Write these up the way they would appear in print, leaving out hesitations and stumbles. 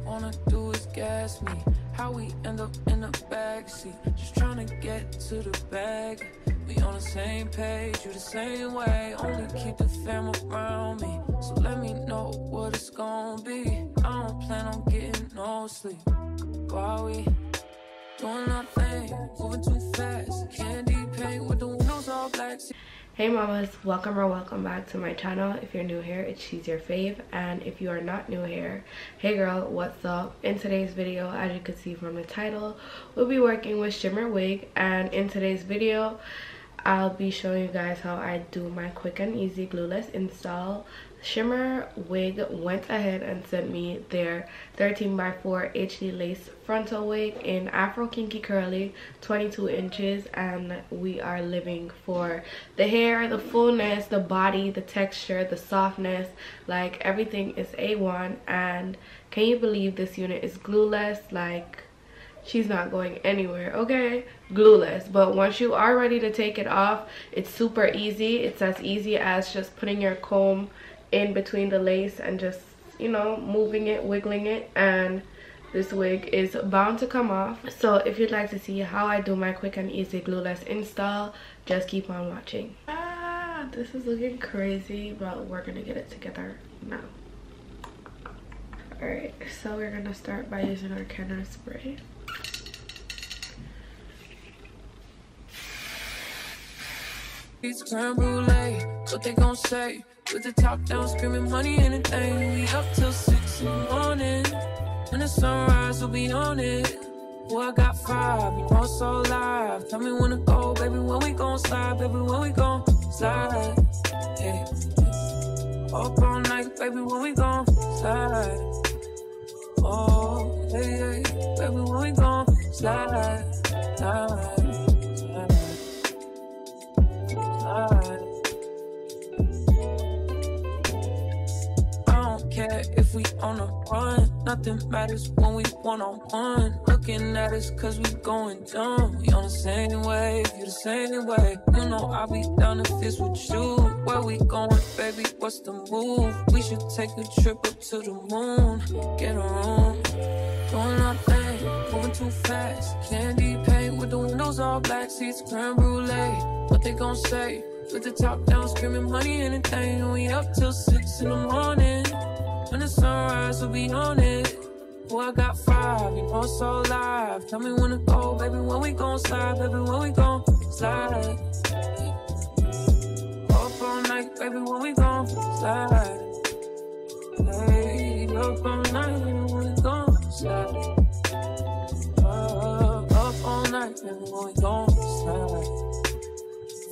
wanna do is gas me. How we end up in the backseat, just trying to get to the bag. We on the same page, you the same way. Only keep the fam around me, so let me know what it's gonna be. I don't plan on getting no sleep while we doing our thing, moving too fast. Candy paint with the windows all black. Hey mamas, welcome or welcome back to my channel. If you're new here, it's She's Your Fave, and if you are not new here, hey girl, what's up? In today's video, as you can see from the title, we'll be working with Shimmer Wig, and in today's video I'll be showing you guys how I do my quick and easy glueless install. Shimmer Wig went ahead and sent me their 13x4 HD lace frontal wig in Afro Kinky curly, 22 inches, and we are living for the hair, the fullness, the body, the texture, the softness. Like, everything is A1. And can you believe this unit is glueless? Like, she's not going anywhere, okay? Glueless. But once you are ready to take it off, it's super easy. It's as easy as just putting your comb in between the lace and just, you know, moving it, wiggling it, and this wig is bound to come off. So if you'd like to see how I do my quick and easy glueless install, just keep on watching. This is looking crazy, but we're gonna get it together now. Alright, so we're gonna start by using our Kenner spray. It's creme brulee, what they gon' say? With the top down, screaming money, anything. We up till 6 in the morning. When the sunrise, we'll be on it. Boy, I got 5, you know it's so live. Tell me when to go, baby, when we gon' slide, baby, when we gon' slide. Hey. Up all night, baby, when we gon' slide. Oh, hey, hey, baby, when we gon' slide, slide, slide, slide. If we on a run, nothing matters when we one-on-one. Looking at us cause we going dumb. We on the same wave, you the same way. You know I'll be down if it's with you. Where we going, baby, what's the move? We should take a trip up to the moon. Get a room, doing our thing, moving too fast. Candy paint with the windows all black, seats creme brulee. What they gon' say? With the top down, screaming money, anything. We up till 6 in the morning. When the sunrise, we'll be on it. Boy, I got 5, you know it's so live. Tell me when to go, baby, when we gon' slide, baby, when we gon' slide. Up all night, baby, when we gon' slide. Hey, up all night, baby, when we gon' slide. Up all night, baby, when we gon' slide.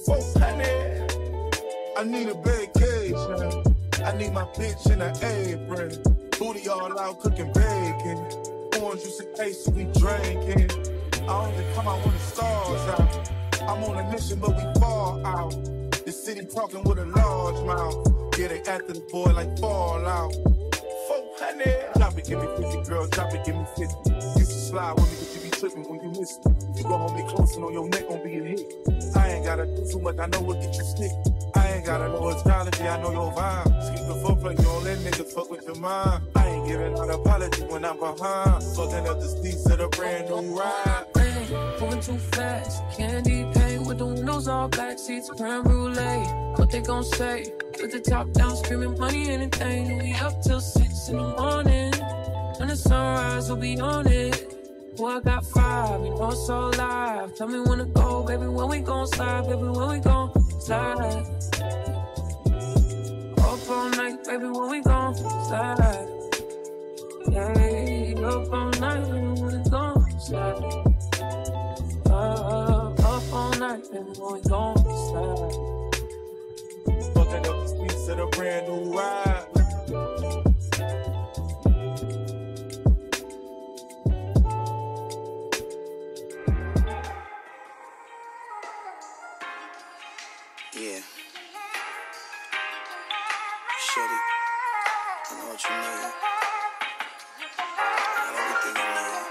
400, I need a vacation. I need my bitch in an apron. Booty all out cooking bacon. Orange juice and ace, so we drinking. I only come out when the stars out. I'm on a mission, but we fall out. The city talking with a large mouth. Yeah, they after the boy like Fallout. 400. Drop it, give me 50, girl. Drop it, give me 50. You should slide with me, cause you be tripping when you miss it. You gon' hold me close and on your neck gon' be a hit. I ain't gotta do too much, I know what get you stick. I ain't gotta know astrology, I know your vibe. Skip the foreplay, you don't let niggas fuck with your mind. I ain't giving out apology when I'm behind. Fucking up the streets of the brand new ride. Moving too fast, candy paint with the windows all black, seats creme brulee. What they gon' say? With the top down, screaming money, anything. We up till 6 in the morning. When the sunrise, we'll be on it. Boy, I got 5, you know it's so live. Tell me when to go, baby, when we gon' slide, baby, when we gon' slide. Up all night, baby, when we gon' slide. Hey, up all night, baby, when we gon' slide. Up all night, baby, when we gon' slide. Fucking up the streets of the brand new ride. Yeah. Shut it. I know what you need. Got everything you need.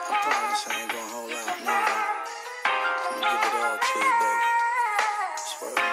I promise I ain't gonna hold out, nigga. I'm gonna give it all to you, baby. Swear to God.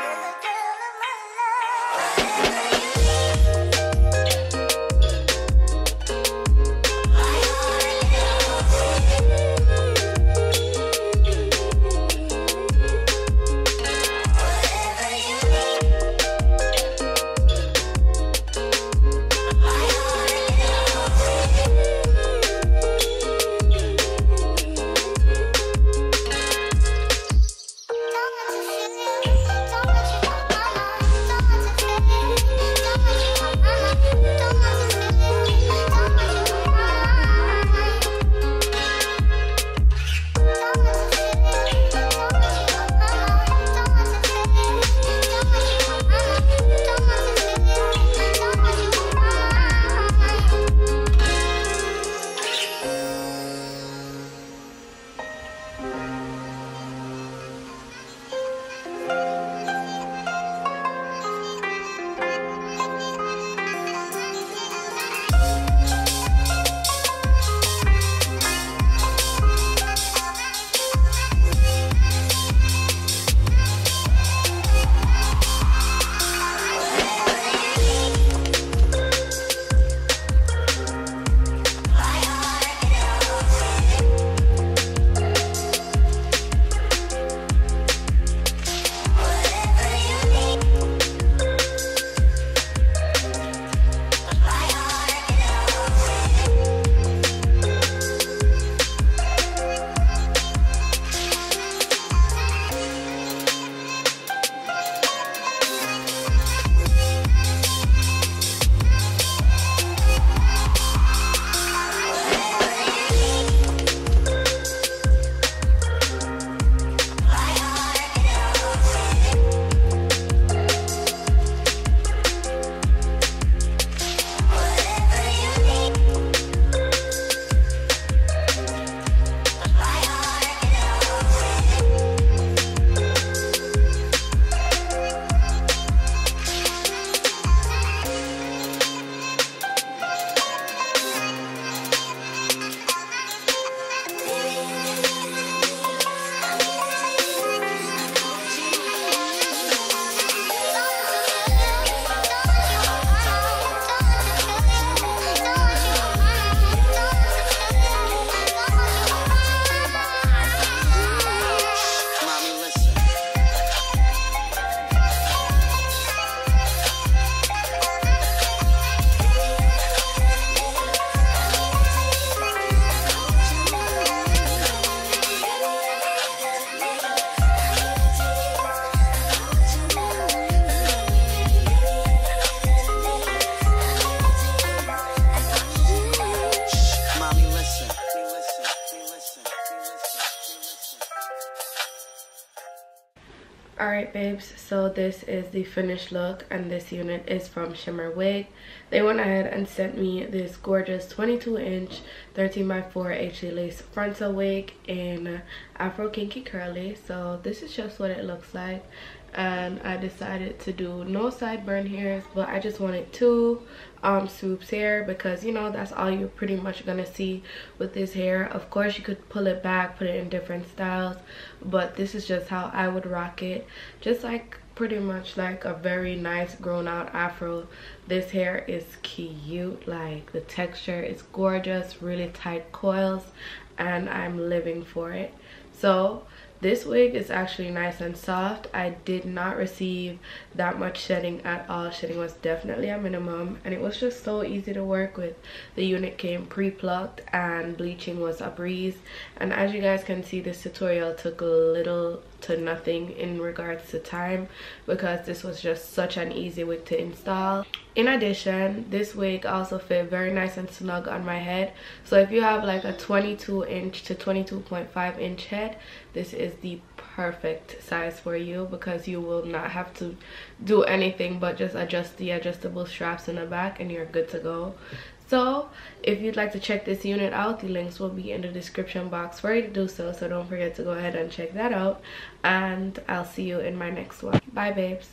Alright babes, so this is the finished look, and this unit is from Shimmer Wig. They went ahead and sent me this gorgeous 22-inch 13x4 HD lace frontal wig in Afro Kinky curly. So this is just what it looks like, and I decided to do no sideburn hairs, but I just wanted 2 swoops here because, you know, that's all you're pretty much gonna see with this hair. Of course you could pull it back, put it in different styles, but this is just how I would rock it. Just like pretty much like a very nice grown out afro. This hair is cute, like the texture is gorgeous, really tight coils, and I'm living for it. So this wig is actually nice and soft. I did not receive that much shedding at all. Shedding was definitely a minimum, and it was just so easy to work with. The unit came pre-plucked and bleaching was a breeze. And as you guys can see, this tutorial took little to nothing in regards to time because this was just such an easy wig to install. In addition, this wig also fit very nice and snug on my head. So if you have like a 22-inch to 22.5-inch head, this is the perfect size for you because you will not have to do anything but just adjust the adjustable straps in the back and you're good to go. So if you'd like to check this unit out, the links will be in the description box for you to do so. So don't forget to go ahead and check that out, and I'll see you in my next one. Bye babes.